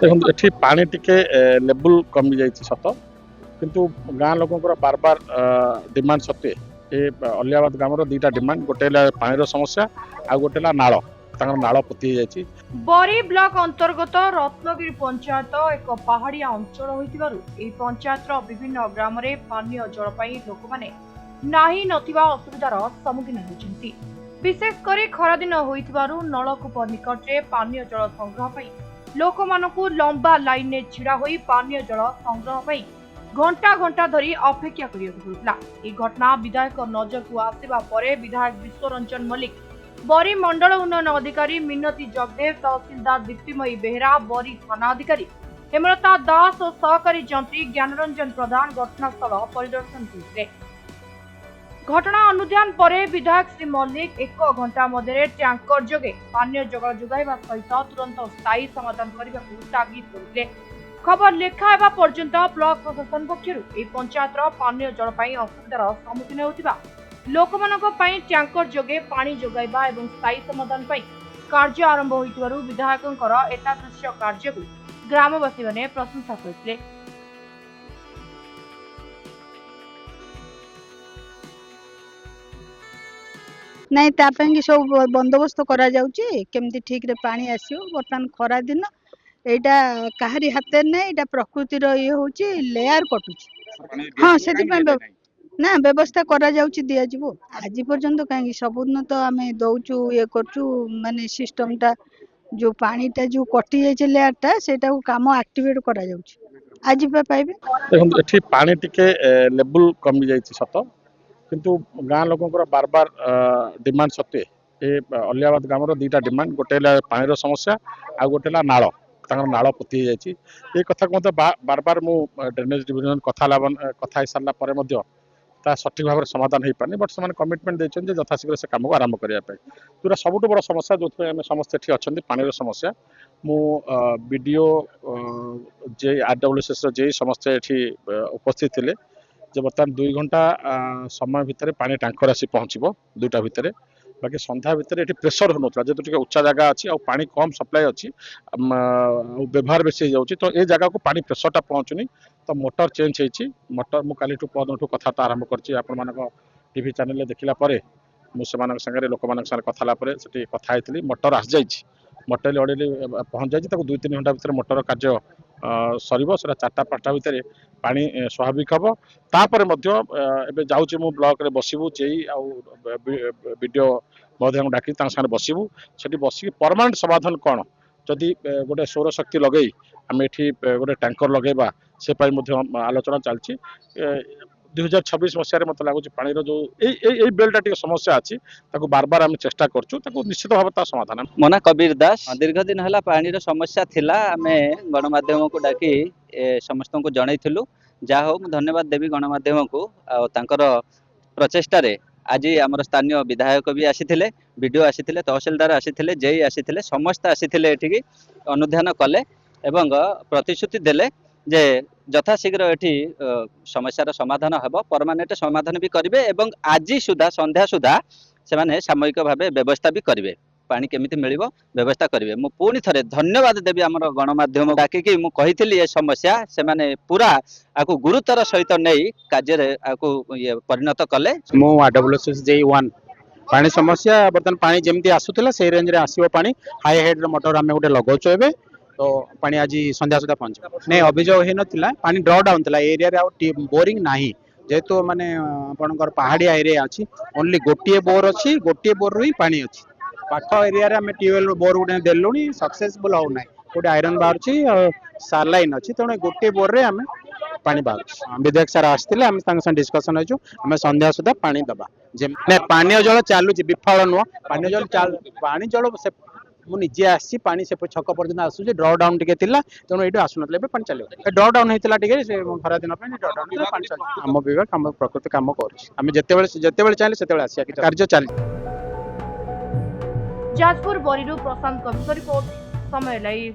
देखो ये पानी टिके लेवल कमी जाइए सत किंतु गाँ लोक बार बार डिमांड सत्वे ये अलियाबाद ग्राम दुईटा डिमांड गोटे पानी समस्या आ गोटे नाल नाल पोती जाइए। बरी ब्लॉक अंतर्गत रत्नगिरी पंचायत एक पहाड़िया अंचल होइतिबारु एही पंचायतर विभिन्न ग्राम रे पानीय जल पई लोक माने नाही नथिबा असुविधार सम्मुखीन होइछन्ति। विशेष करी खरा दिन होइतिबारु नलकूप निकट रे पानीय जल संग्रह पई लोक मानकु लंबा लाइन ने छिड़ा होई पानीय जल संग्रह पई घंटा घंटा धरी अपेक्षा करियक पड़ुतला। ए घटना विधायक नजर को आसिबा परे विधायक विश्वरंजन मल्लिक, बरी मंडल उन्नयन अधिकारी मिनती जगदेव, तहसीलदार दीप्तिमयी बेहरा, बरी थाना अधिकारी हेमलता दास और सहकारी जंत्री ज्ञानरंजन प्रधान घटनास्थल परिदर्शन करते। घटना अनुध्यान परे विधायक श्री मल्लिक 1 घंटा मध्य टैंकर जोगे पानीय जल जोगाइबा सहित तुरंत स्थायी समाधान करने तागिद करते। खबर लेखा हेबा पर्यंत ब्लॉक प्रशासन पक्षरु ए पंचायतर पानीय जल पई असुविधार सम्मुखीन होतिबा लोकमानक पई टैंकर जोगे पानी जोगाइबा एवं स्थायी समाधान पई कार्य आरंभ होइतिबारु विधायकंकर एतादृश्य कार्यकु ग्रामवासी माने प्रशंसा करथिले। नहीं तापी सब बंदोबस्त करा जाउची केमती ठीक रे पानी आसियो। बर्तमान खरा दिन एटा काहारी हाथ नहीं, एटा प्रकृतिर ये होची लेयर कटुची। हाँ से ना व्यवस्था करा जाउची दिया जिवो। आज पर्यंत कहीं सबुदिन तो आमे दउचू ये करचू माने सिस्टम टा जो पानी टा जो कटि जाइछे लेयर टा सेटा को काम एक्टिवेट करा जाउची। आज पे पाइबे देखो ये पानी टिके लेवल कमी जाइए सत किंतु गाँ लोक बार बार डिमांड सत्वे ये अलियाबाद ग्राम दुईटा डिमांड गोटे पानी समस्या आ गोटे नाल नाल पोती जाइए। ये कथा को बार बार मु ड्रेनेज डिविजन कथा सारा पर सठिक भाव में समाधान हो पारे बट से कमिटमेंट देते यथाशीघ्र से काम को आरंभ करने जो सबुठ बड़ समस्या जो समस्त ये अच्छा पानी समस्या मु बीडीओ जे आरडब्ल्यूएस जे समस्त ये उपस्थित थे जे बर्तमान 2 घंटा समय भितर पानी टैंकर आसी पहुँचब 2टा भितर बाकी संध्या भितर ये प्रेसर होता जेहतु उच्चा जगह अच्छी आ पानी कम सप्लाई अच्छी व्यवहार बेसी जाऊँगी तो ये जगह को पानी प्रेसरटा पहुँचुनी तो मोटर चेंज होती मोटर मुझे परदू कथा आरंभ कर टीवी चैनल देखला मुझे लोक कथा कथी मोटर आसी जाइए मोटर अड़ेली पहुँच जाइए 2-3 घंटा भितर मोटर कार्य सर 4टा-5टा भितर पानी स्वाभाविक हम तापर जाऊँगी मु ब्लॉक रे बसबू जेई वीडियो महोदय डाकी बसबू से बसिक परमानेंट समाधान कौन जदि गोटे सौर शक्ति लगे आम ये गोटे टैंकर लगेगा से आलोचना चलती 2026 मसीह मत लगुच पानी जो बेलटा टी समस्या अच्छी बार बार आम चेष्टा करूँ निश्चित भाव समाधान। मोना कबीर दास दीर्घ दिन है पानी समस्या थिला आम गणमाध्यम को डाकी समस्त को जनइलु जहा हो धन्यवाद देवी गणमाध्यम को प्रचेषार आज आम स्थानीय विधायक भी आसीथिले वीडियो आसीथिले तहसीलदार आसीथिले जेई आसीथिले समस्त आसीथिले एठिकी अनुध्यान कले एवं प्रतिश्रुति देले जे यथाशीघ्र एठी समस्यार समाधान हेबो परमानेंट समाधान भी करिवे एवं आज सुधा संध्या सुधा से माने सामयिक भावे व्यवस्था भी करिवे पानी केमिति मिलिबो व्यवस्था करिवे। मु पुणी थरे धन्यवाद देवी आमर गणमाध्यम डाकिकी मु कहिथिली ए समस्या से माने पूरा आकु गुरुतर सहित नहीं कार्य रे आकु ये परिणत कले। मु आरडब्ल्यूएस J1 पानी समस्या बर्तमान पानी जेमती आसुतला से रेंज रे आसीबो पानी हाई हेड रे मोटर आमे गोटे लगाउछो एबे तो पानी आज संध्या सुधा पहुंच नहीं अभियोग हो ना पानी ड्र डाउन था एरिया रे बोरिंग नाही जेहेतु माने आपनकर पहाड़िया एरिया अच्छी ओनली गोटे बोर अच्छी गोटे बोर ही पानी अच्छी पाख एरिया रे ट्यूबवेल बोर गोटे देलुनी सक्सेसफुल हो ना गोटे आयरन बाहर सार लाइन अच्छी तेणु गोटे बोर रे आम पानी बाहर विधायक सार आसते डिस्कसन हो आम संध्या सुधा पानी दबा पानी जल चलुची विफल नुह पानी जल मुझे आसी पानी से छक पर्यटन आसूँ ड्र डाउन टे तेणु ये आसुन पानी चलो ड्र डाउन होता खरा दिन ड्र डाउन पानी चल आम विभाग आम प्रकृति कम करें जिते चाहिए से आसिया कार्य चल। जाजपुर बरी प्रशांत कविता रिपोर्ट समय लाइव।